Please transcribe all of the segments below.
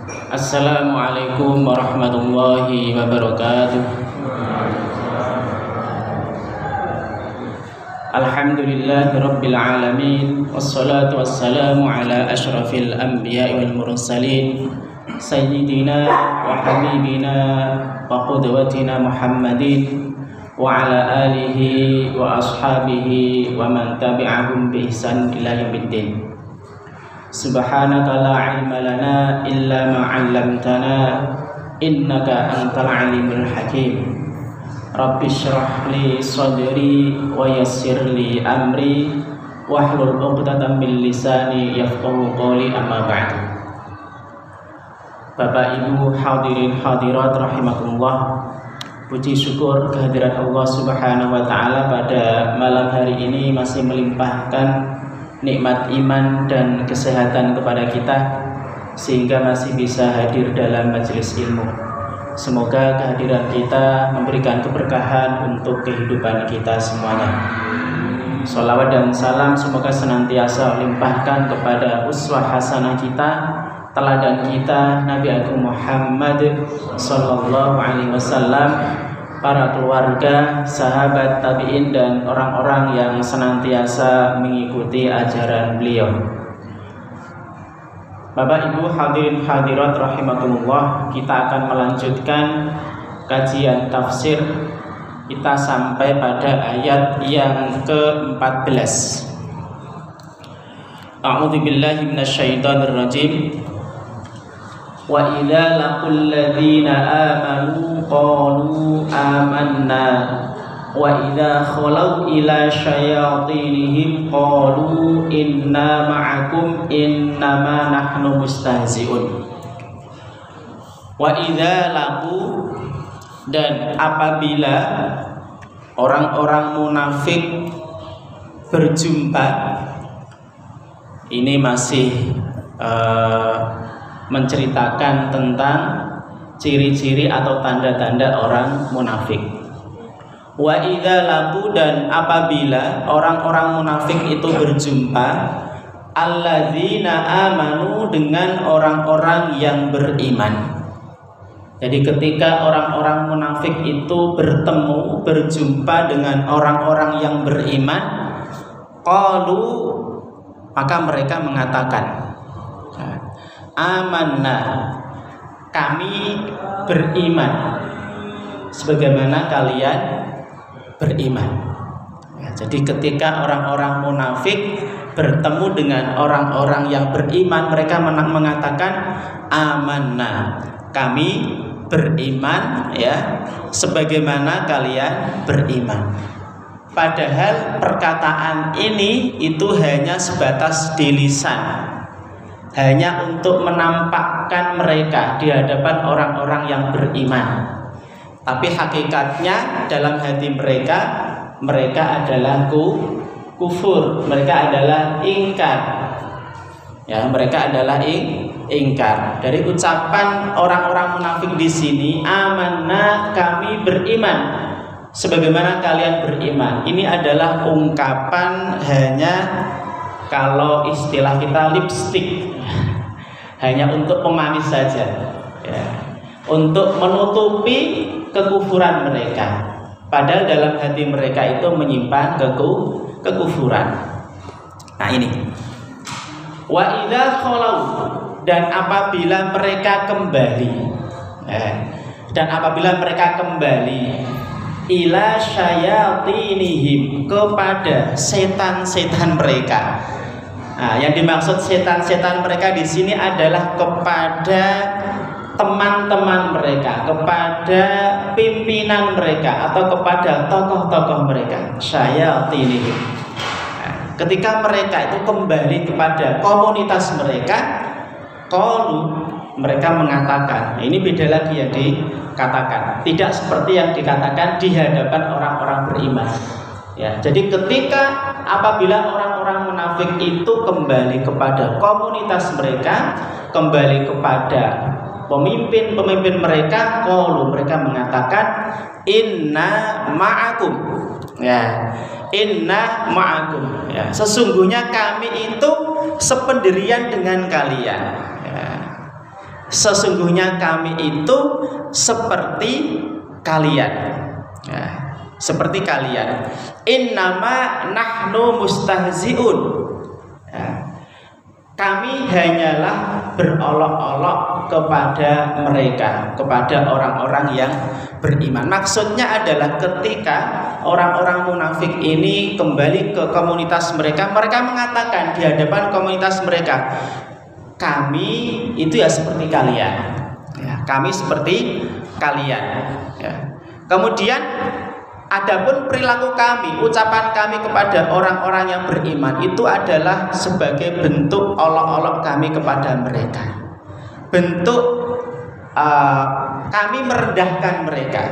Assalamualaikum warahmatullahi wabarakatuh. Alhamdulillahirabbil alamin wassalatu wassalamu ala asyrafil anbiya'i wal mursalin sayyidina wa habibina wa qudwatina Muhammadin wa ala alihi wa ashabihi wa man tabi'ahum bi ihsan ila yaumiddin. Subhanaka la ilma lana illa ma 'allamtana innaka antal alimul hakim. Rabbi shrah li sadri wa yassir li amri wahlul 'uqdatam min lisani yafqahu qawli, amma ba'd. Bapak Ibu hadirin hadirat rahimakumullah, puji syukur kehadirat Allah Subhanahu wa taala pada malam hari ini masih melimpahkan nikmat iman dan kesehatan kepada kita sehingga masih bisa hadir dalam majelis ilmu. Semoga kehadiran kita memberikan keberkahan untuk kehidupan kita semuanya. Sholawat dan salam semoga senantiasa limpahkan kepada uswah hasanah kita, teladan kita, Nabi Agung Muhammad sallallahu alaihi wasallam, para keluarga, sahabat, tabi'in, dan orang-orang yang senantiasa mengikuti ajaran beliau. Bapak Ibu hadirin hadirat rahimakumullah, kita akan melanjutkan kajian tafsir. Kita sampai pada ayat yang ke-14. A'udzu billahi minasyaitonir rajim. Wa idza laqul ladzina amanu qalu amanna wa idza khalau ila syayatinihim qalu inna ma'akum innama nahnu mustahzi'un. Wa idza laqu, dan apabila orang-orang munafik berjumpa, ini masih menceritakan tentang ciri-ciri atau tanda-tanda orang munafik. Wa idza laqu, dan apabila orang-orang munafik itu berjumpa, alladzina amanu, dengan orang-orang yang beriman. Jadi ketika orang-orang munafik itu bertemu, berjumpa dengan orang-orang yang beriman, qalu, maka mereka mengatakan, amanna, kami beriman sebagaimana kalian beriman. Jadi ketika orang-orang munafik bertemu dengan orang-orang yang beriman, mereka mengatakan amanna, kami beriman ya sebagaimana kalian beriman. Padahal perkataan ini itu hanya sebatas di lisan, hanya untuk menampakkan mereka di hadapan orang-orang yang beriman. Tapi hakikatnya dalam hati mereka adalah kufur, mereka adalah ingkar. Ya, mereka adalah ingkar. Dari ucapan orang-orang munafik di sini, amanna, kami beriman sebagaimana kalian beriman. Ini adalah ungkapan hanya, kalau istilah kita, lipstick, hanya untuk pemanis saja ya, untuk menutupi kekufuran mereka, padahal dalam hati mereka itu menyimpan kekufuran. Nah ini, wa idza khalau, dan apabila mereka kembali ila syayatinihim, kepada setan-setan mereka. Nah, yang dimaksud setan-setan mereka di sini adalah kepada teman-teman mereka, kepada pimpinan mereka, atau kepada tokoh-tokoh mereka, syayatinihim. Nah, ketika mereka itu kembali kepada komunitas mereka, qalu, mereka mengatakan, ini beda lagi yang dikatakan, tidak seperti yang dikatakan di hadapan orang-orang beriman. Ya, jadi ketika apabila orang-orang munafik itu kembali kepada komunitas mereka, kembali kepada pemimpin-pemimpin mereka, qalu, mereka mengatakan inna ma'akum. Ya, inna ma'akum. Ya, sesungguhnya kami itu sependirian dengan kalian. Ya, sesungguhnya kami itu seperti kalian. Ya, seperti kalian. Innama nahnu mustahzi'un. Ya, kami hanyalah berolok-olok kepada mereka, kepada orang-orang yang beriman. Maksudnya adalah ketika orang-orang munafik ini kembali ke komunitas mereka, mereka mengatakan di hadapan komunitas mereka, kami itu ya seperti kalian, ya, kami seperti kalian. Ya. Kemudian adapun perilaku kami, ucapan kami kepada orang-orang yang beriman itu adalah sebagai bentuk olok-olok kami kepada mereka, bentuk kami merendahkan mereka.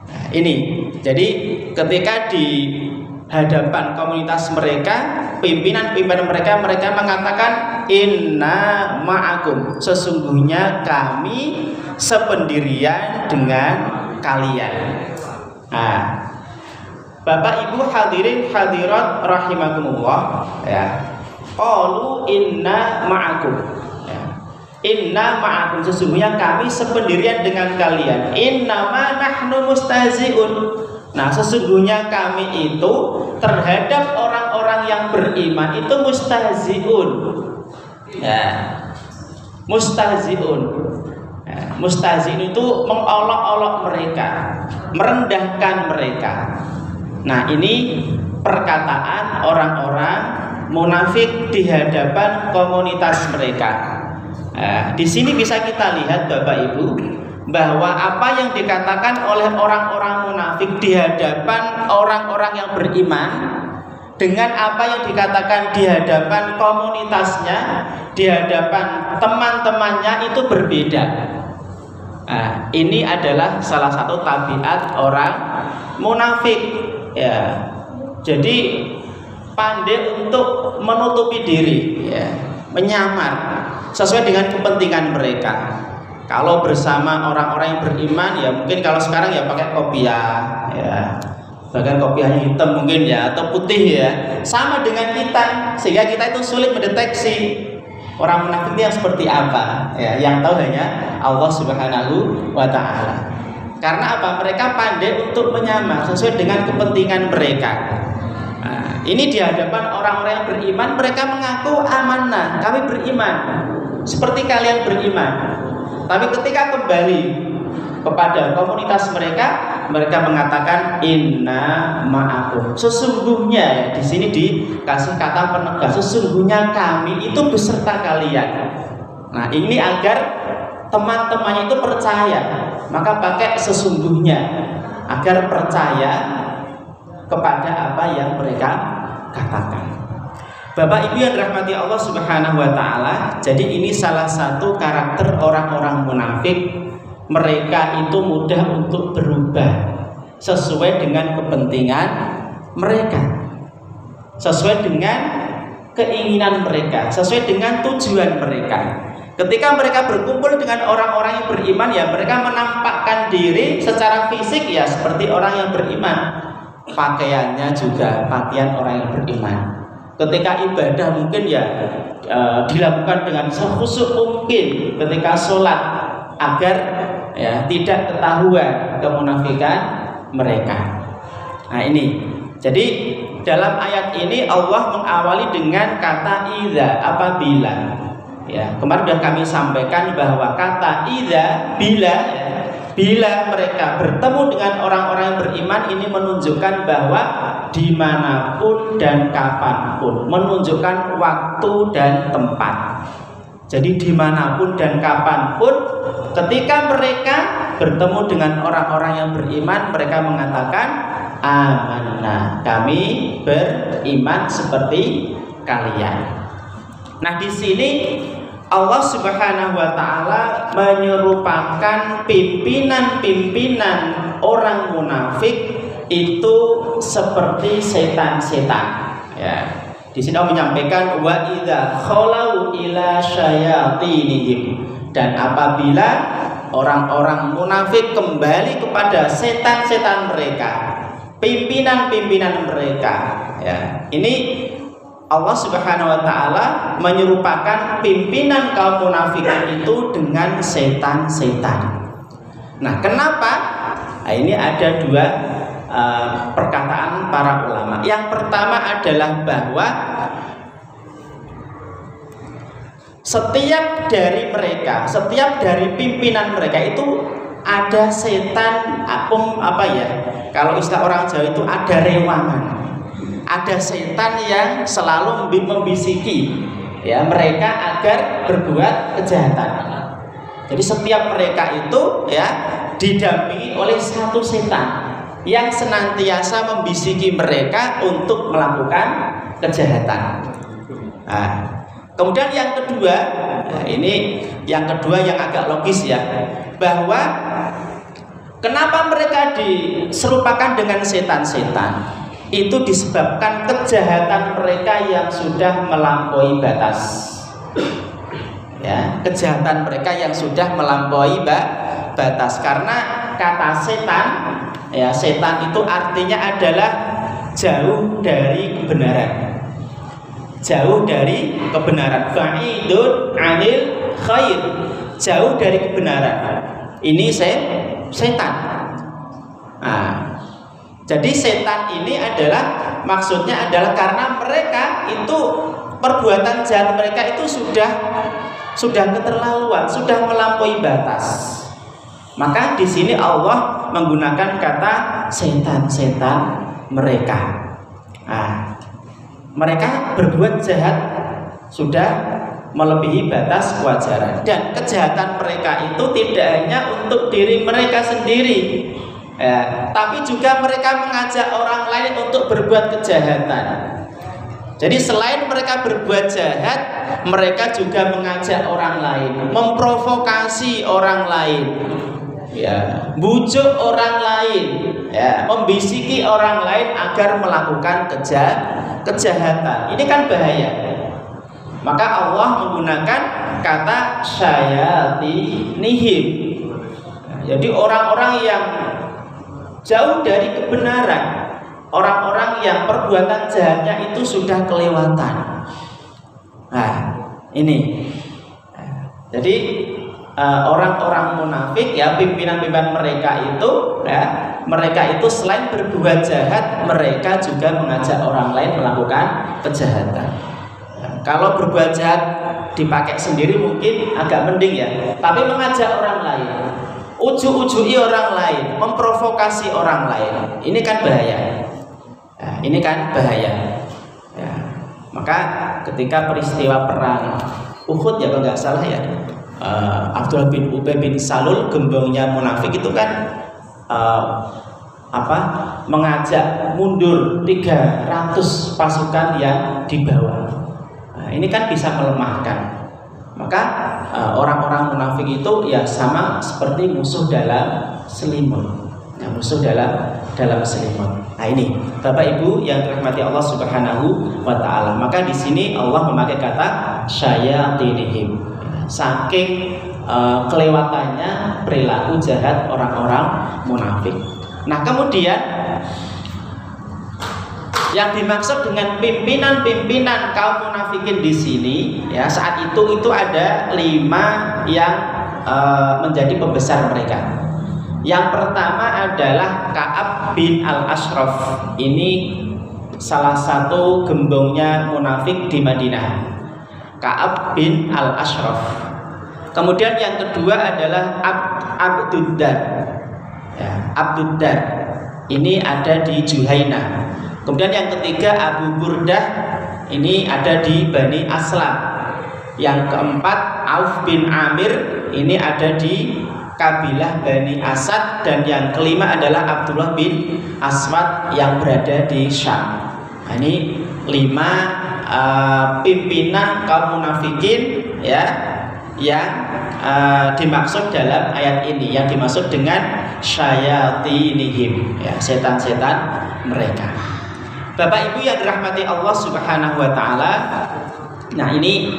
Nah, ini jadi ketika di hadapan komunitas mereka, pimpinan-pimpinan mereka mengatakan inna ma'akum, sesungguhnya kami sependirian dengan kalian. Nah, Bapak Ibu hadirin hadirat rahimakumullah, ya. Qalu inna ma'akum. Ya. Inna ma'akum, sesungguhnya kami sependirian dengan kalian. Innama nahnu mustahzi'un. Nah, sesungguhnya kami itu terhadap orang-orang yang beriman itu mustahzi'un. Ya. Mustahzi'un. Ya. Mustahzi'un itu mengolok-olok mereka, merendahkan mereka. Nah, ini perkataan orang-orang munafik di hadapan komunitas mereka. Nah, di sini bisa kita lihat Bapak Ibu bahwa apa yang dikatakan oleh orang-orang munafik di hadapan orang-orang yang beriman dengan apa yang dikatakan di hadapan komunitasnya, di hadapan teman-temannya itu berbeda. Nah, ini adalah salah satu tabiat orang munafik, ya. Jadi pandai untuk menutupi diri, ya, menyamar sesuai dengan kepentingan mereka. Kalau bersama orang-orang yang beriman, ya mungkin kalau sekarang ya pakai kopiah, ya, bahkan kopiahnya hitam mungkin ya, atau putih ya, sama dengan kita, sehingga kita itu sulit mendeteksi orang munafik itu yang seperti apa, ya, yang tahu hanya Allah Subhanahu wa Ta'ala. Karena apa? Mereka pandai untuk menyamar sesuai dengan kepentingan mereka. Nah, ini di hadapan orang-orang yang beriman, mereka mengaku amanah, kami beriman seperti kalian beriman. Tapi ketika kembali kepada komunitas mereka, mereka mengatakan inna ma'akum. Sesungguhnya, ya, di sini dikasih kata penegas, sesungguhnya kami itu beserta kalian. Nah, ini agar teman-temannya itu percaya, maka pakai sesungguhnya agar percaya kepada apa yang mereka katakan. Bapak Ibu yang dirahmati Allah Subhanahu wa Ta'ala, jadi ini salah satu karakter orang-orang munafik. Mereka itu mudah untuk berubah sesuai dengan kepentingan mereka, sesuai dengan keinginan mereka, sesuai dengan tujuan mereka. Ketika mereka berkumpul dengan orang-orang yang beriman, ya mereka menampakkan diri secara fisik ya seperti orang yang beriman. Pakaiannya juga pakaian orang yang beriman. Ketika ibadah mungkin ya dilakukan dengan sekhusyuk mungkin ketika sholat, agar ya tidak ketahuan kemunafikan mereka. Nah, ini jadi dalam ayat ini Allah mengawali dengan kata idza, apabila. Ya, kemarin sudah kami sampaikan bahwa kata idza, bila, ya, bila mereka bertemu dengan orang-orang yang beriman, ini menunjukkan bahwa dimanapun dan kapanpun, menunjukkan waktu dan tempat. Jadi dimanapun dan kapanpun, ketika mereka bertemu dengan orang-orang yang beriman, mereka mengatakan amanah, kami beriman seperti kalian. Nah, di sini Allah Subhanahu wa Ta'ala menyerupakan pimpinan-pimpinan orang munafik itu seperti setan-setan. Ya. Di sini Allah menyampaikan wa idza khalau ila syayatinihim, dan apabila orang-orang munafik kembali kepada setan-setan mereka, pimpinan-pimpinan mereka. Ya. Ini Allah Subhanahu wa taala menyerupakan pimpinan kaum munafikin itu dengan setan-setan. Nah, kenapa? Nah, ini ada dua perkataan para ulama. Yang pertama adalah bahwa setiap dari mereka, setiap dari pimpinan mereka itu ada setan, kalau istilah orang Jawa itu ada rewangan. Ada setan yang selalu membisiki ya mereka agar berbuat kejahatan. Jadi setiap mereka itu ya didampingi oleh satu setan yang senantiasa membisiki mereka untuk melakukan kejahatan. Nah, kemudian yang kedua, ini yang kedua yang agak logis ya, bahwa kenapa mereka diserupakan dengan setan-setan? Itu disebabkan kejahatan mereka yang sudah melampaui batas. Ya, kejahatan mereka yang sudah melampaui batas. Karena kata setan, ya setan itu artinya adalah jauh dari kebenaran. Jauh dari kebenaran. Fa'idun 'anil khair. Jauh dari kebenaran. Ini setan. Nah, jadi setan ini maksudnya adalah karena mereka itu perbuatan jahat mereka itu sudah keterlaluan, sudah melampaui batas. Maka di sini Allah menggunakan kata setan-setan mereka. Nah, mereka berbuat jahat sudah melebihi batas kewajaran, dan kejahatan mereka itu tidak hanya untuk diri mereka sendiri. Tapi juga mereka mengajak orang lain untuk berbuat kejahatan. Jadi selain mereka berbuat jahat, mereka juga mengajak orang lain, memprovokasi orang lain, ya, bujuk orang lain, ya, membisiki orang lain agar melakukan kejahatan. Ini kan bahaya. Maka Allah menggunakan kata syayatinihim. Jadi orang-orang yang jauh dari kebenaran, orang-orang yang perbuatan jahatnya itu sudah kelewatan. Nah, ini. Jadi orang-orang munafik ya, pimpinan-pimpinan mereka itu ya, mereka itu selain berbuat jahat, mereka juga mengajak orang lain melakukan kejahatan. Kalau berbuat jahat dipakai sendiri mungkin agak mending ya, tapi mengajak orang lain, ujuk-ujuki orang lain, memprovokasi orang lain, ini kan bahaya. Nah, ini kan bahaya. Ya. Maka ketika peristiwa perang Uhud ya kalau nggak salah ya, Abdullah bin Ubay bin Salul, gembongnya munafik itu kan mengajak mundur 300 pasukan yang di bawah. Nah, ini kan bisa melemahkan. Maka orang-orang munafik itu ya sama seperti musuh dalam selimut. Ya, musuh dalam selimut. Nah, ini Bapak Ibu yang dirahmati Allah Subhanahu wa taala. Maka di sini Allah memakai kata syayatinihim. Saking kelewatannya perilaku jahat orang-orang munafik. Nah, kemudian yang dimaksud dengan pimpinan-pimpinan kaum munafikin di sini ya, saat itu ada 5 yang menjadi pembesar mereka. Yang pertama adalah Ka'ab bin Al-Ashraf. Ini salah satu gembongnya munafik di Madinah. Ka'ab bin Al-Ashraf. Kemudian yang kedua adalah Abduddar. Ya, Abduddar. Ini ada di Juhainah. Kemudian yang ketiga Abu Burdah, ini ada di Bani Aslam. Yang keempat Auf bin Amir, ini ada di kabilah Bani Asad. Dan yang kelima adalah Abdullah bin Aswad yang berada di Syam. Nah, ini 5 pimpinan kaum munafikin ya, yang dimaksud dalam ayat ini, yang dimaksud dengan syayatinihim ya, setan-setan mereka. Bapak Ibu yang dirahmati Allah Subhanahu wa taala. Nah, ini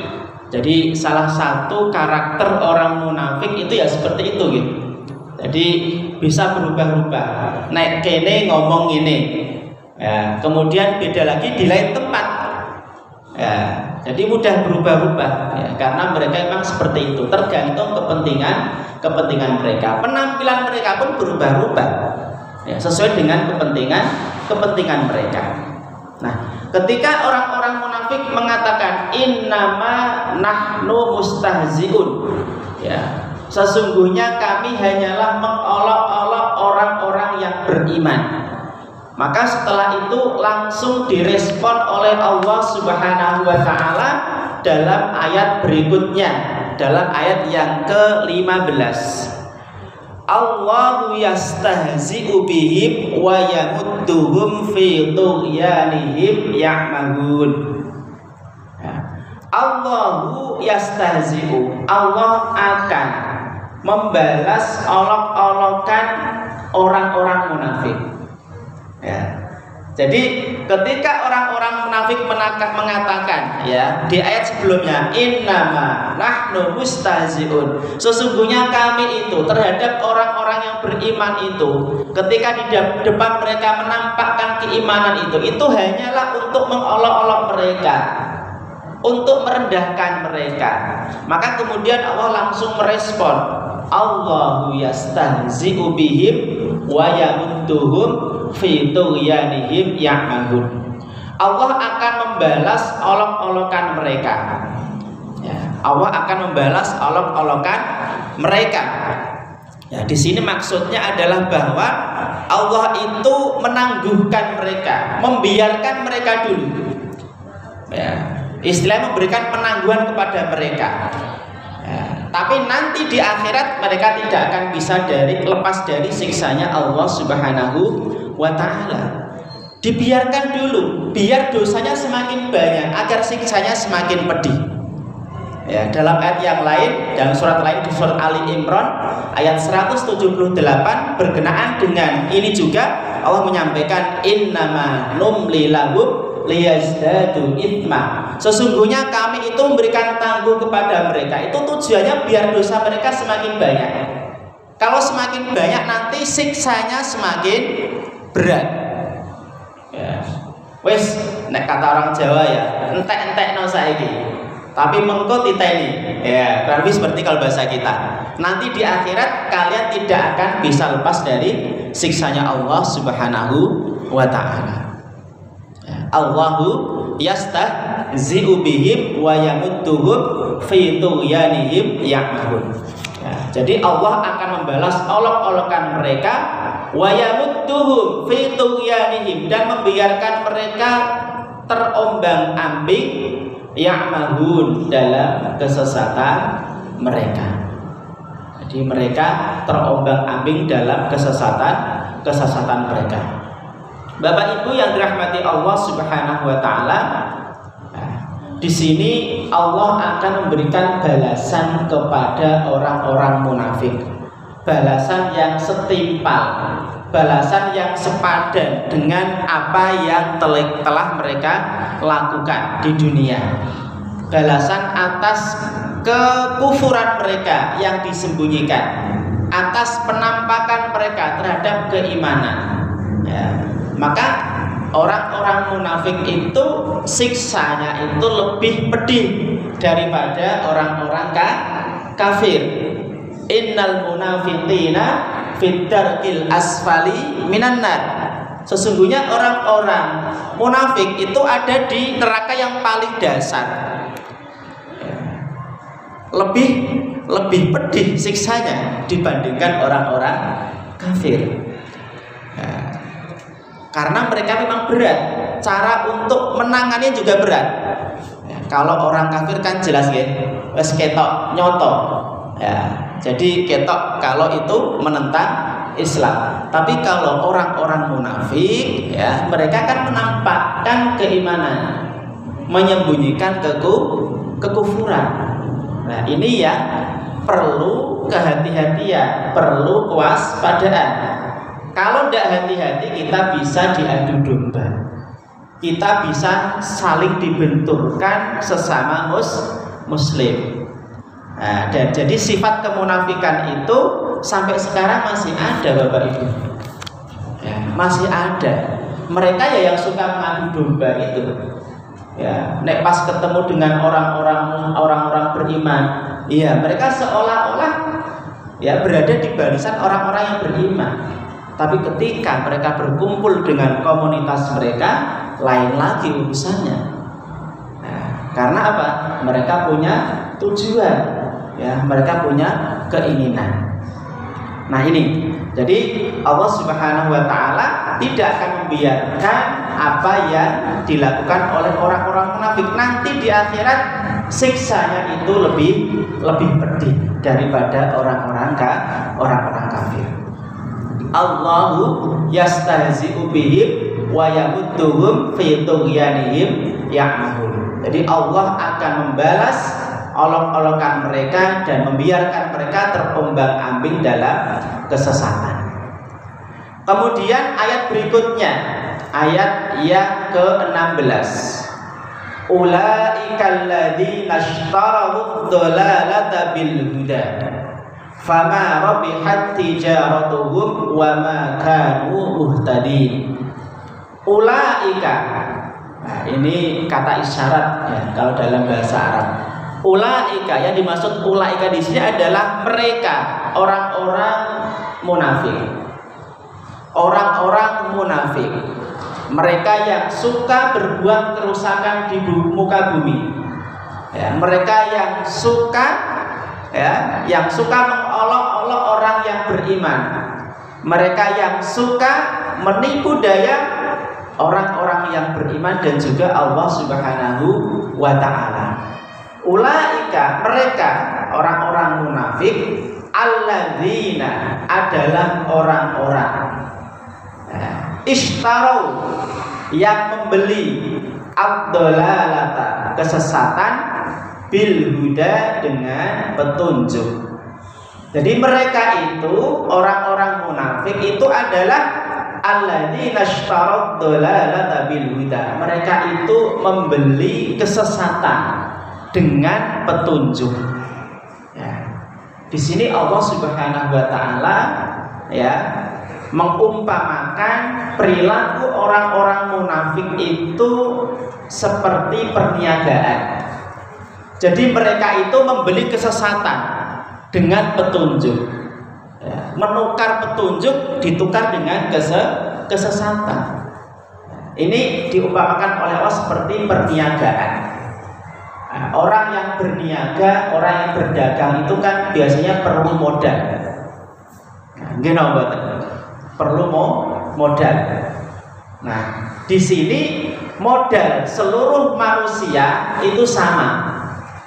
jadi salah satu karakter orang munafik itu ya seperti itu gitu. Jadi bisa berubah-ubah. Naik kene ngomong ini. Ya, kemudian beda lagi di lain tempat. Ya, jadi mudah berubah-ubah ya, karena mereka memang seperti itu, tergantung kepentingan mereka. Penampilan mereka pun berubah-ubah ya, sesuai dengan kepentingan mereka. Nah, ketika orang-orang munafik mengatakan innama nahnu mustahziun, ya, sesungguhnya kami hanyalah mengolok-olok orang-orang yang beriman, maka setelah itu langsung direspon oleh Allah Subhanahu wa Ta'ala dalam ayat berikutnya, dalam ayat yang ke-15. Allahu yastahzi'u bihim wa yamudduhum fi tughyanihim ya'mahun. Allahu yastahzi'u, Allah akan membalas olok-olokan orang-orang munafik. Ya. Jadi ketika orang-orang munafik mengatakan ya di ayat sebelumnya innama nahnu mustahzi'un, sesungguhnya kami itu terhadap orang-orang yang beriman itu, ketika di depan mereka menampakkan keimanan itu hanyalah untuk mengolok-olok mereka, untuk merendahkan mereka. Maka kemudian Allah langsung merespon, Allahu yastahzi'u bihim wa yamudduhum fi tughyanihim ya'mahun. Allah akan membalas olok-olokan mereka. Ya, Allah akan membalas olok-olokan mereka. Ya, di sini maksudnya adalah bahwa Allah itu menangguhkan mereka, membiarkan mereka dulu. Ya, istilah memberikan penangguhan kepada mereka. Ya, tapi nanti di akhirat mereka tidak akan bisa lepas dari siksanya Allah Subhanahu wa Ta'ala. Dibiarkan dulu, biar dosanya semakin banyak, agar siksanya semakin pedih. Ya, dalam ayat yang lain, dalam surat lain di surat Ali Imran ayat 178 berkenaan dengan ini juga Allah menyampaikan innama numli lahum liyazdadu itsma. Sesungguhnya kami itu memberikan tangguh kepada mereka, itu tujuannya biar dosa mereka semakin banyak. Kalau semakin banyak nanti siksanya semakin berat. Ya. Wes nek kata orang Jawa ya, entek-entekno saiki. Tapi mengko titeni. Ya, kurang lebih seperti kalau bahasa kita. Nanti di akhirat kalian tidak akan bisa lepas dari siksanya Allah Subhanahu wa Ta'ala. Ya. Allahu yastahzi'u bihim wa yamudduhum fi tughyanihim ya'mahun. Ya, jadi Allah akan membalas olok-olokan mereka wa yamudduhum fi tughyanihim, dan membiarkan mereka terombang-ambing ya'mahun dalam kesesatan mereka. Jadi mereka terombang-ambing dalam kesesatan mereka. Bapak Ibu yang dirahmati Allah Subhanahu wa Ta'ala, di sini Allah akan memberikan balasan kepada orang-orang munafik, balasan yang setimpal, balasan yang sepadan dengan apa yang telah mereka lakukan di dunia. Balasan atas kekufuran mereka yang disembunyikan, atas penampakan mereka terhadap keimanan. Ya. Maka orang-orang munafik itu siksanya itu lebih pedih daripada orang-orang kafir. Innal munafiqina fid darkil asfali minan nar. Sesungguhnya orang-orang munafik itu ada di neraka yang paling dasar. Lebih pedih siksanya dibandingkan orang-orang kafir. Karena mereka memang berat, cara untuk menangannya juga berat. Kalau orang kafir kan jelas ya, wes ketok nyoto. Ya, jadi ketok kalau itu menentang Islam. Tapi kalau orang-orang munafik, ya mereka kan menampakkan keimanan, menyembunyikan kekufuran. Nah ini ya perlu kehati-hatian, perlu kewaspadaan. Kalau tidak hati-hati kita bisa diadu domba, kita bisa saling dibenturkan sesama muslim. Nah, dan jadi sifat kemunafikan itu sampai sekarang masih ada Bapak Ibu. Ya, masih ada. Mereka ya yang suka mengadu domba itu. Ya, nek pas ketemu dengan orang-orang beriman, iya mereka seolah-olah ya berada di barisan orang-orang yang beriman. Tapi ketika mereka berkumpul dengan komunitas mereka, lain lagi urusannya. Nah, karena apa? Mereka punya tujuan, ya, mereka punya keinginan. Nah ini, jadi Allah Subhanahu wa Ta'ala tidak akan membiarkan apa yang dilakukan oleh orang-orang munafik. Nanti di akhirat siksanya itu lebih pedih daripada orang-orang kafir. Allahu yastahzi'u bihim wa yamudduhum fi tughyanihim ya'mahun. Jadi Allah akan membalas olok-olokan mereka dan membiarkan mereka terombang-ambing dalam kesesatan. Kemudian ayat berikutnya, ayat yang ke-16. Ulaikal ladzina ishtaraw ad-dhalalata bil huda fama rabihat tijaratuhum wa ma kanu muhtadin. Ulaika. Nah, ini kata isyarat ya kalau dalam bahasa Arab. Ulaika, yang dimaksud ulaika di sini adalah mereka, orang-orang munafik. Orang-orang munafik, mereka yang suka berbuat kerusakan di muka bumi. Ya, mereka yang suka mengolok-olok orang yang beriman. Mereka yang suka menipu daya orang-orang yang beriman dan juga Allah Subhanahu wa Ta'ala. Ulaika, mereka orang-orang munafik, alladzina adalah orang-orang ishtarau yang membeli ad-dhalalata kesesatan bil huda dengan petunjuk. Jadi mereka itu orang-orang munafik itu adalah alladzina ishtarau ad-dhalalata bil huda. Mereka itu membeli kesesatan dengan petunjuk. Ya. Di sini Allah Subhanahu wa Ta'ala ya mengumpamakan perilaku orang-orang munafik itu seperti perniagaan. Jadi mereka itu membeli kesesatan dengan petunjuk. Ya. Menukar petunjuk ditukar dengan kesesatan. Ini diumpamakan oleh Allah seperti perniagaan. Orang yang berniaga, orang yang berdagang itu kan biasanya perlu modal. Perlu modal. Nah, di sini modal seluruh manusia itu sama.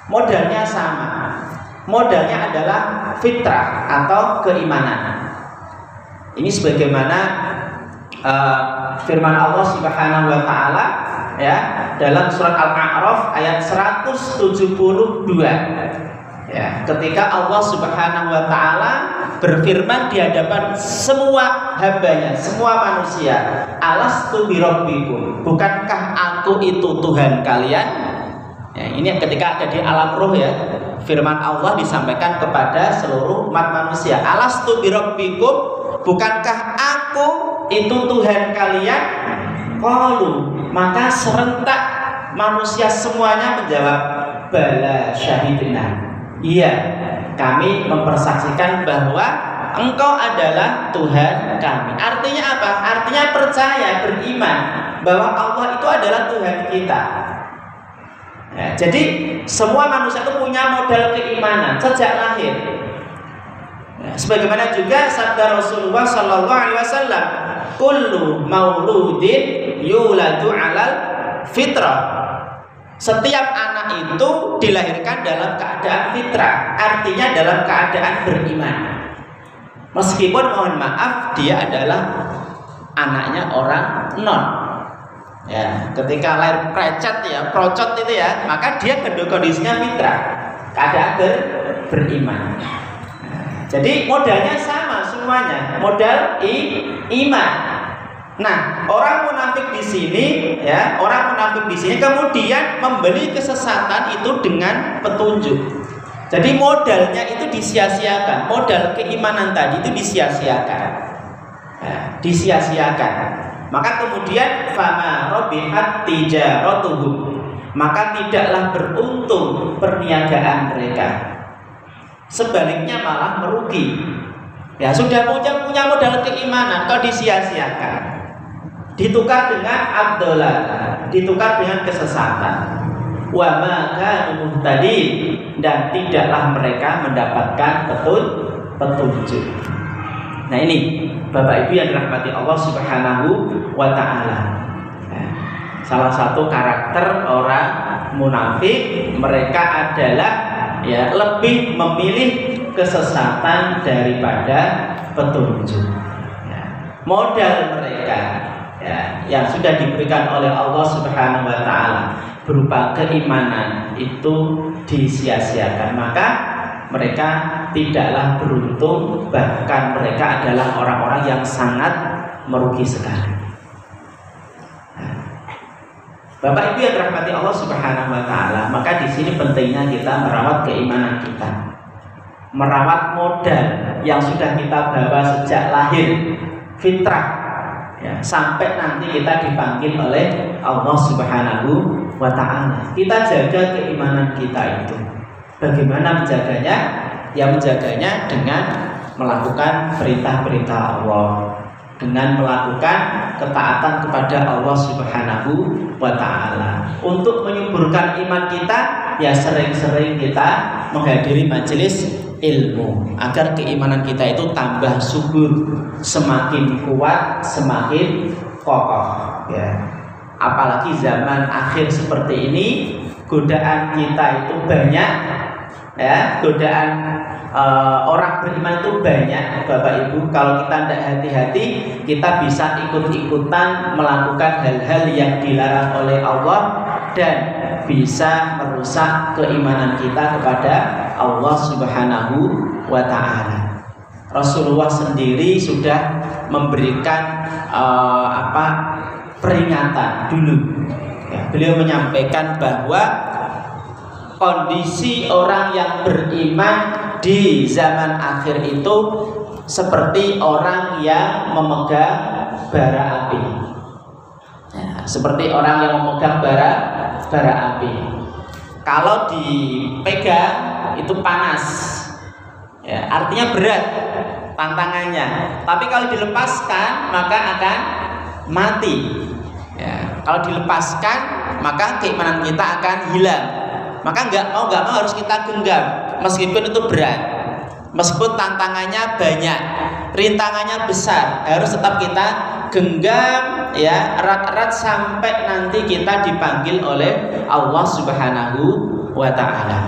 Modalnya sama. Modalnya adalah fitrah atau keimanan. Ini sebagaimana firman Allah Subhanahu wa Ta'ala ya dalam surat Al-A'raf ayat 172 ya, ketika Allah Subhanahu wa Ta'ala berfirman di hadapan semua hambanya, semua manusia, alastu birabbikum, bukankah aku itu Tuhan kalian? Ya, ini ketika ada di alam ruh ya, firman Allah disampaikan kepada seluruh umat manusia, alastu birabbikum, bukankah aku itu Tuhan kalian? Qalu, maka serentak manusia semuanya menjawab, bala syahidna, iya kami mempersaksikan bahwa engkau adalah Tuhan kami. Artinya apa? Artinya percaya, beriman bahwa Allah itu adalah Tuhan kita ya, jadi semua manusia itu punya modal keimanan sejak lahir ya, sebagaimana juga sabda Rasulullah SAW, kullu mauludin yuladu alal fitrah. Setiap anak itu dilahirkan dalam keadaan fitrah, artinya dalam keadaan beriman. Meskipun mohon maaf dia adalah anaknya orang non. Ya, ketika lahir precet ya, procot itu ya, maka dia kondisinya fitrah, keadaan beriman. Jadi modalnya sama semuanya, modal iman. Nah, orang munafik di sini ya, orang munafik di sini kemudian membeli kesesatan itu dengan petunjuk. Jadi modalnya itu disia-siakan, modal keimanan tadi itu disia-siakan. Ya, disia-siakan. Maka kemudian fama rabihat tijaratuhum. maka tidaklah beruntung perniagaan mereka. Sebaliknya malah merugi. Ya, sudah punya modal keimanan kok disia-siakan. Ditukar dengan ad-dhalalah, ditukar dengan kesesatan. Wa ma kanu muhtadin, dan tidaklah mereka mendapatkan petunjuk. Nah, ini Bapak Ibu yang dirahmati Allah Subhanahu wa taala. Salah satu karakter orang munafik, mereka adalah ya lebih memilih kesesatan daripada petunjuk. Ya, modal mereka ya, yang sudah diberikan oleh Allah Subhanahu wa taala berupa keimanan itu disia-siakan, maka mereka tidaklah beruntung, bahkan mereka adalah orang-orang yang sangat merugi sekali. Bapak Ibu yang dirahmati Allah Subhanahu wa taala, maka di sini pentingnya kita merawat keimanan kita. Merawat modal yang sudah kita bawa sejak lahir, fitrah ya, sampai nanti kita dipanggil oleh Allah Subhanahu wa taala. Kita jaga keimanan kita itu. Bagaimana menjaganya? Ya, menjaganya dengan melakukan perintah-perintah Allah, dengan melakukan ketaatan kepada Allah Subhanahu wa taala. Untuk menyuburkan iman kita, ya sering-sering kita menghadiri majelis ilmu agar keimanan kita itu tambah subur, semakin kuat, semakin kokoh ya. Apalagi zaman akhir seperti ini, godaan kita itu banyak ya, godaan orang beriman itu banyak Bapak Ibu. Kalau kita tidak hati-hati, kita bisa ikut-ikutan melakukan hal-hal yang dilarang oleh Allah dan bisa merusak keimanan kita kepada Allah Subhanahu wa ta'ala. Rasulullah sendiri sudah memberikan peringatan dulu ya, beliau menyampaikan bahwa kondisi orang yang beriman di zaman akhir itu seperti orang yang memegang bara api ya, seperti orang yang memegang bara api. Kalau dipegang itu panas ya, artinya berat tantangannya, tapi kalau dilepaskan maka akan mati ya. Kalau dilepaskan maka keimanan kita akan hilang. Maka nggak mau harus kita genggam, meskipun itu berat, meskipun tantangannya banyak, rintangannya besar, harus tetap kita genggam ya, erat-erat sampai nanti kita dipanggil oleh Allah Subhanahu wa ta'ala.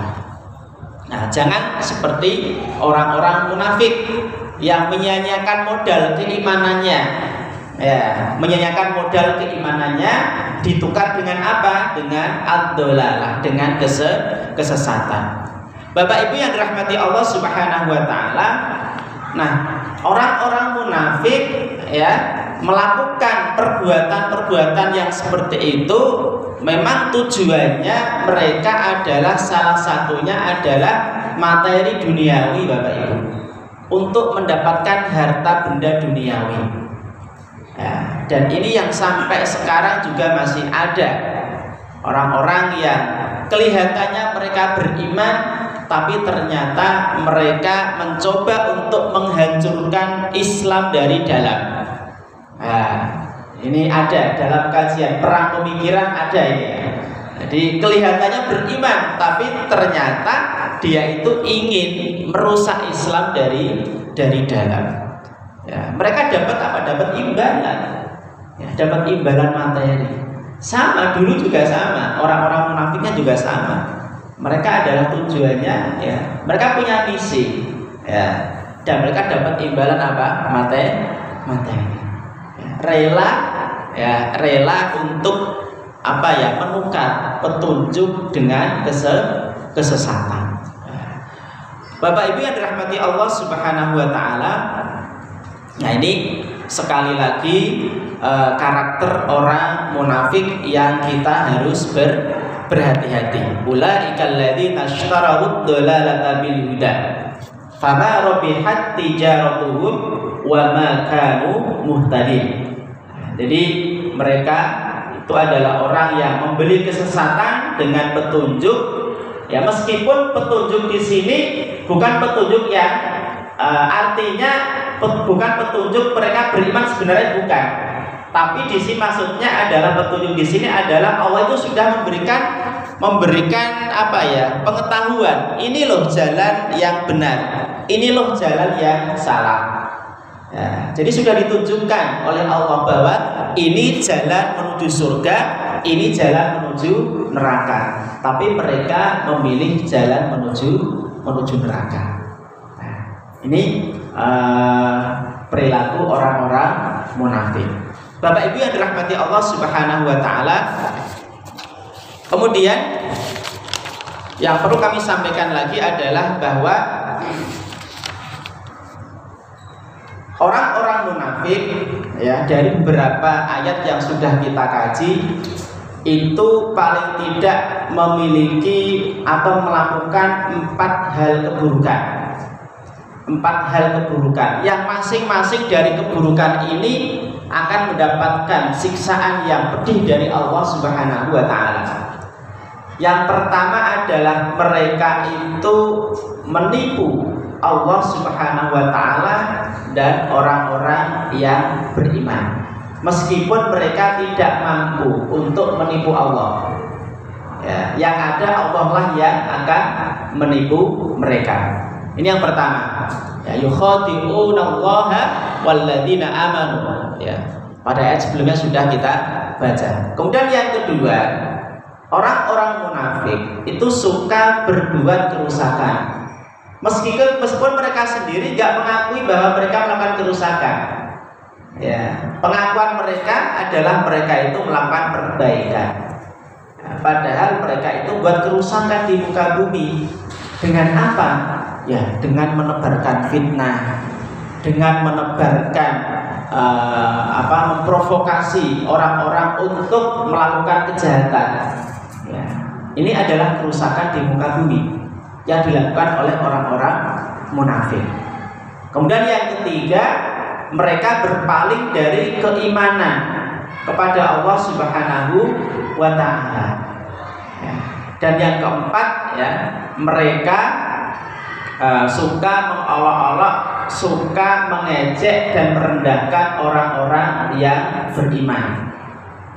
Nah, jangan seperti orang-orang munafik yang menyia-nyiakan modal keimanannya ya, menyia-nyiakan modal keimanannya ditukar dengan apa? Dengan ad-dhalalah, dengan kesesatan. Bapak Ibu yang dirahmati Allah Subhanahu wa taala. Nah, orang-orang munafik ya melakukan perbuatan-perbuatan yang seperti itu memang tujuannya mereka adalah salah satunya adalah materi duniawi Bapak Ibu, untuk mendapatkan harta benda duniawi. Ya, dan ini yang sampai sekarang juga masih ada orang-orang yang kelihatannya mereka beriman, tapi ternyata mereka mencoba untuk menghancurkan Islam dari dalam. Nah, ini ada dalam kajian perang pemikiran ada ini. Jadi kelihatannya beriman, tapi ternyata dia itu ingin merusak Islam dari dalam. Ya, mereka dapat apa? Dapat imbalan, ya, dapat imbalan materi. Sama dulu juga sama, orang-orang munafiknya juga sama. Mereka adalah tujuannya, ya, mereka punya misi, ya, dan mereka dapat imbalan apa? Materi. Ya, rela untuk apa ya? Menukar petunjuk dengan kesesatan. Bapak Ibu yang dirahmati Allah Subhanahu wa taala. Nah, ini sekali lagi karakter orang munafik yang kita harus berhati-hati. Ulaikal ladzina ishtaraw ad-dhalalata bil huda fama rabihat tijaratuhum wa ma kanu muhtadin. Jadi mereka itu adalah orang yang membeli kesesatan dengan petunjuk. Ya, meskipun petunjuk di sini bukan petunjuk yang artinya bukan petunjuk mereka beriman, sebenarnya bukan. Tapi di sini maksudnya adalah petunjuk di sini adalah Allah itu sudah memberikan apa ya, pengetahuan. Ini loh jalan yang benar, ini loh jalan yang salah. Ya, jadi sudah ditunjukkan oleh Allah bahwa ini jalan menuju surga, ini jalan menuju neraka. Tapi mereka memilih jalan menuju neraka. Nah, ini perilaku orang-orang munafik. Bapak Ibu yang dirahmati Allah Subhanahu wa taala. Kemudian yang perlu kami sampaikan lagi adalah bahwa orang-orang munafik, ya, dari beberapa ayat yang sudah kita kaji itu paling tidak memiliki atau melakukan 4 hal keburukan. 4 hal keburukan yang masing-masing dari keburukan ini akan mendapatkan siksaan yang pedih dari Allah Subhanahu wa taala. Yang pertama adalah mereka itu menipu Allah Subhanahu wa taala dan orang-orang yang beriman, meskipun mereka tidak mampu untuk menipu Allah. Ya, yang ada Allah lah yang akan menipu mereka. Ini yang pertama. Ya, yukhadi'unallaha walladzina amanu. Ya, pada ayat sebelumnya sudah kita baca. Kemudian yang kedua, orang-orang munafik itu suka berbuat kerusakan. Meskipun mereka sendiri nggak mengakui bahwa mereka melakukan kerusakan. Ya, pengakuan mereka adalah mereka itu melakukan perbaikan. Nah, padahal mereka itu buat kerusakan di muka bumi. Dengan apa? Ya, dengan menebarkan fitnah, dengan menebarkan memprovokasi orang-orang untuk melakukan kejahatan. Ya, ini adalah kerusakan di muka bumi yang dilakukan oleh orang-orang munafik. Kemudian yang ketiga, mereka berpaling dari keimanan kepada Allah Subhanahu wa taala. Ya. Dan yang keempat, ya, mereka suka mengolok-olok, suka mengejek dan merendahkan orang-orang yang beriman.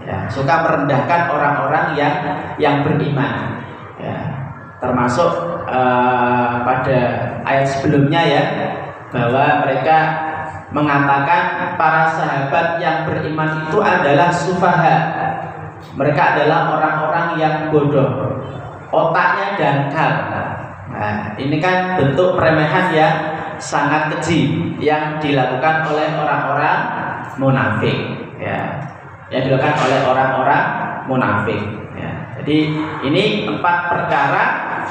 Ya, suka merendahkan orang-orang yang beriman. Ya, termasuk pada ayat sebelumnya, ya, bahwa mereka mengatakan para sahabat yang beriman itu adalah sufaha. Mereka adalah orang-orang yang bodoh, otaknya dangkal. Nah, ini kan bentuk peremehan yang sangat keji yang dilakukan oleh orang-orang munafik, ya, yang dilakukan oleh orang-orang munafik. Ya. Jadi ini 4 perkara,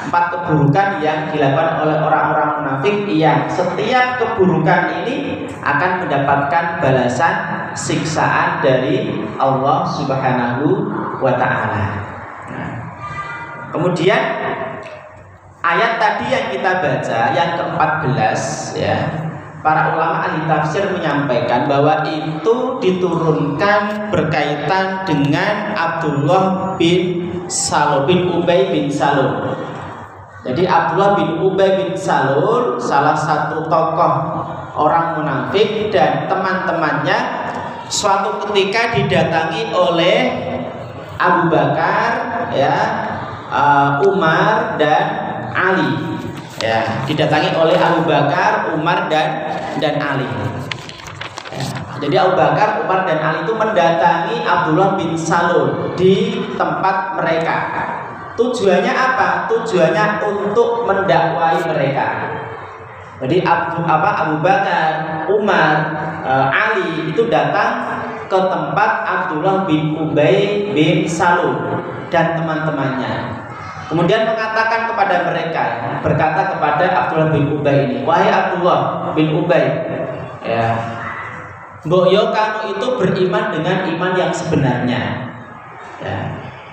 4 keburukan yang dilakukan oleh orang-orang munafik yang setiap keburukan ini akan mendapatkan balasan siksaan dari Allah Subhanahu wa taala. Nah, kemudian ayat tadi yang kita baca yang ke-14, ya, para ulama ahli tafsir menyampaikan bahwa itu diturunkan berkaitan dengan Abdullah bin Salul bin Ubay bin Salul. Jadi Abdullah bin Ubay bin Salul salah satu tokoh orang munafik dan teman-temannya suatu ketika didatangi oleh Abu Bakar, ya, Umar dan Ali. Ya, didatangi oleh Abu Bakar, Umar dan Ali. Ya, jadi Abu Bakar, Umar dan Ali itu mendatangi Abdullah bin Salul di tempat mereka. Tujuannya apa? Tujuannya untuk mendakwai mereka. Jadi Abu Bakar, Umar, Ali itu datang ke tempat Abdullah bin Ubay bin Salul dan teman-temannya. Kemudian mengatakan kepada mereka, berkata kepada Abdullah bin Ubay ini, wahai Abdullah bin Ubay, ya, mbok yo kamu itu beriman dengan iman yang sebenarnya, ya,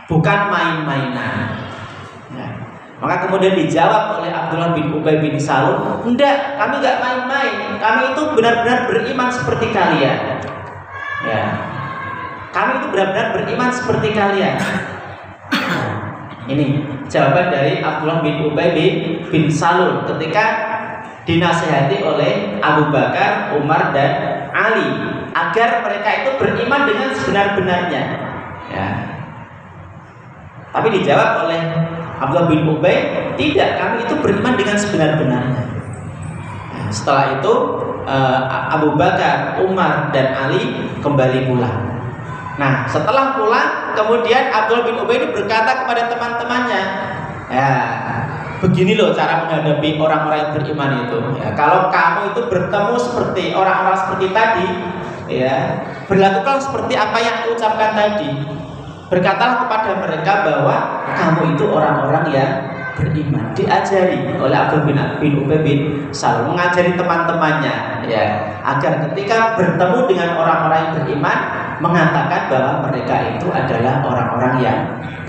bukan main-mainan. Ya. Maka kemudian dijawab oleh Abdullah bin Ubay bin Salul, enggak, kami enggak main-main, kami itu benar-benar beriman seperti kalian. Ya. kami itu benar-benar beriman seperti kalian. Ini jawaban dari Abdullah bin Ubay bin Salul ketika dinasihati oleh Abu Bakar, Umar, dan Ali agar mereka itu beriman dengan sebenar-benarnya. Ya. Tapi dijawab oleh Abdullah bin Ubay, tidak, kami itu beriman dengan sebenar-benarnya. Nah, setelah itu Abu Bakar, Umar, dan Ali kembali pulang. Nah, setelah pulang, kemudian Abdullah bin Ubay ini berkata kepada teman-temannya, ya, begini loh cara menghadapi orang-orang yang beriman itu. Ya, kalau kamu itu bertemu seperti orang-orang seperti tadi, ya, berlakukan seperti apa yang aku ucapkan tadi. Berkatalah kepada mereka bahwa kamu itu orang-orang yang beriman. Diajari oleh Abdullah bin Ubay bin Salul, mengajari teman-temannya, ya, agar ketika bertemu dengan orang-orang yang beriman, mengatakan bahwa mereka itu adalah orang-orang yang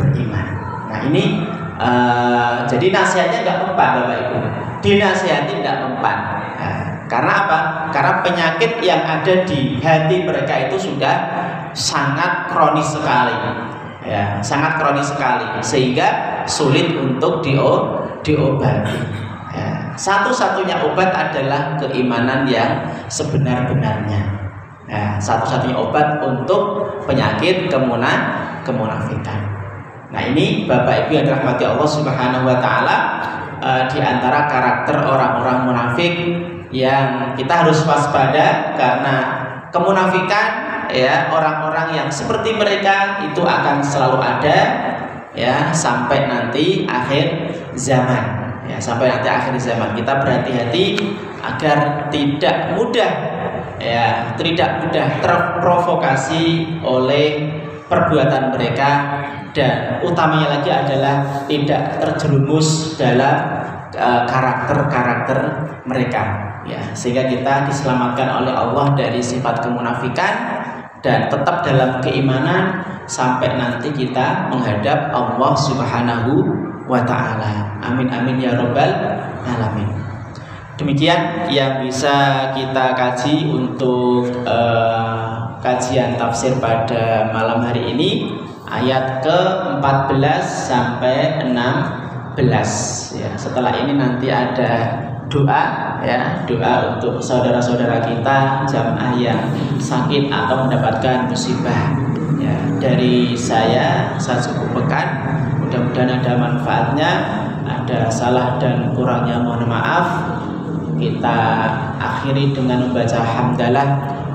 beriman. Nah, ini jadi nasihatnya nggak mempan, Bapak Ibu. Dinasihati nggak mempan. Karena apa? Karena penyakit yang ada di hati mereka itu sudah sangat kronis sekali, ya, sangat kronis sekali, sehingga sulit untuk diobati. Ya, satu-satunya obat adalah keimanan yang sebenar-benarnya. Nah, satu-satunya obat untuk penyakit kemunafikan. Nah, ini Bapak Ibu yang dirahmati Allah Subhanahu wa taala, di antara karakter orang-orang munafik yang kita harus waspada, karena kemunafikan, ya, orang-orang yang seperti mereka itu akan selalu ada, ya, sampai nanti akhir zaman. Ya, sampai nanti akhir zaman kita berhati-hati agar tidak mudah, ya, tidak mudah terprovokasi oleh perbuatan mereka, dan utamanya lagi adalah tidak terjerumus dalam karakter-karakter mereka, ya, sehingga kita diselamatkan oleh Allah dari sifat kemunafikan dan tetap dalam keimanan sampai nanti kita menghadap Allah Subhanahu wa ta'ala. Amin amin ya rabbal alamin. Demikian yang bisa kita kaji untuk kajian tafsir pada malam hari ini, ayat ke-14 sampai 16. Ya, setelah ini nanti ada doa, ya, doa untuk saudara-saudara kita jamaah yang sakit atau mendapatkan musibah. Ya, dari saya cukupkan. Mudah-mudahan ada manfaatnya. Ada salah dan kurangnya mohon maaf. Kita akhiri dengan membaca hamdalah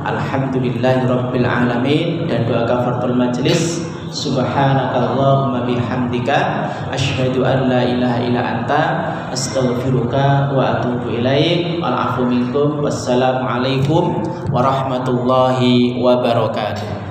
alhamdulillahirabbil alamin dan doa kafaratul majelis. Subhanakallahumma bihamdika asyhadu an la ilaha illa anta astaghfiruka wa atubu ilaik. Wal afu minkum. Wassalamualaikum warahmatullahi wabarakatuh.